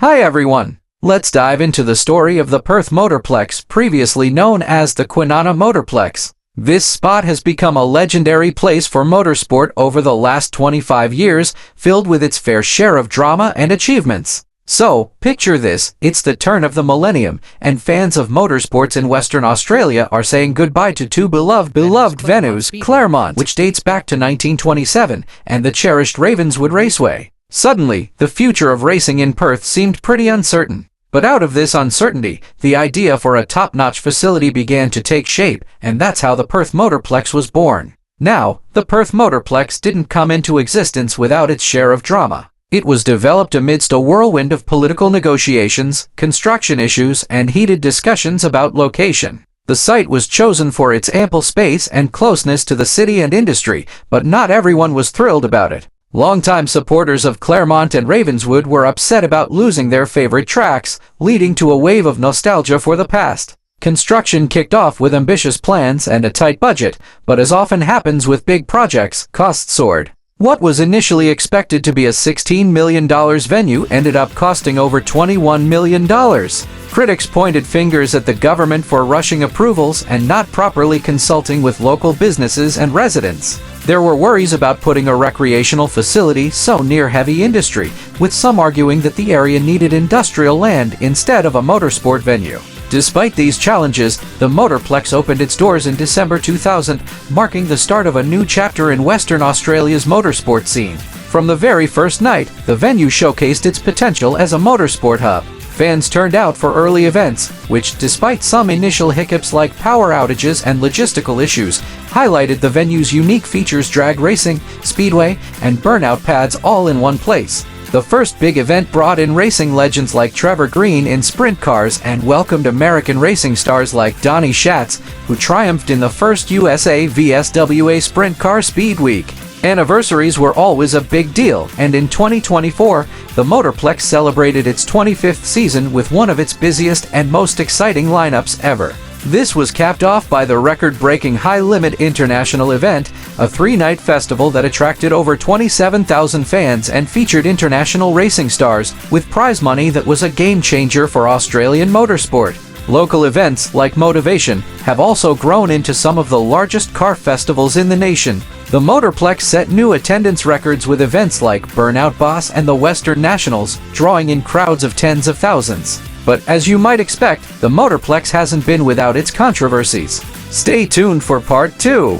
Hi everyone! Let's dive into the story of the Perth Motorplex, previously known as the Kwinana Motorplex. This spot has become a legendary place for motorsport over the last 25 years, filled with its fair share of drama and achievements. So, picture this, it's the turn of the millennium, and fans of motorsports in Western Australia are saying goodbye to two beloved venues, Claremont, which dates back to 1927, and the cherished Ravenswood Raceway. Suddenly, the future of racing in Perth seemed pretty uncertain. But out of this uncertainty, the idea for a top-notch facility began to take shape, and that's how the Perth Motorplex was born. Now, the Perth Motorplex didn't come into existence without its share of drama. It was developed amidst a whirlwind of political negotiations, construction issues, and heated discussions about location. The site was chosen for its ample space and closeness to the city and industry, but not everyone was thrilled about it. Longtime supporters of Claremont and Ravenswood were upset about losing their favorite tracks, leading to a wave of nostalgia for the past. Construction kicked off with ambitious plans and a tight budget, but as often happens with big projects, costs soared. What was initially expected to be a $16 million venue ended up costing over $21 million. Critics pointed fingers at the government for rushing approvals and not properly consulting with local businesses and residents. There were worries about putting a recreational facility so near heavy industry, with some arguing that the area needed industrial land instead of a motorsport venue. Despite these challenges, the Motorplex opened its doors in December 2000, marking the start of a new chapter in Western Australia's motorsport scene. From the very first night, the venue showcased its potential as a motorsport hub. Fans turned out for early events, which, despite some initial hiccups like power outages and logistical issues, highlighted the venue's unique features: drag racing, speedway, and burnout pads all in one place. The first big event brought in racing legends like Trevor Green in sprint cars and welcomed American racing stars like Donnie Schatz, who triumphed in the first USA VSWA Sprint Car Speed Week. Anniversaries were always a big deal, and in 2024, the Motorplex celebrated its 25th season with one of its busiest and most exciting lineups ever. This was capped off by the record-breaking High Limit International event, a three-night festival that attracted over 27,000 fans and featured international racing stars, with prize money that was a game-changer for Australian motorsport. Local events, like Motivation, have also grown into some of the largest car festivals in the nation. The Motorplex set new attendance records with events like Burnout Boss and the Western Nationals, drawing in crowds of tens of thousands. But as you might expect, the Motorplex hasn't been without its controversies. Stay tuned for Part 2.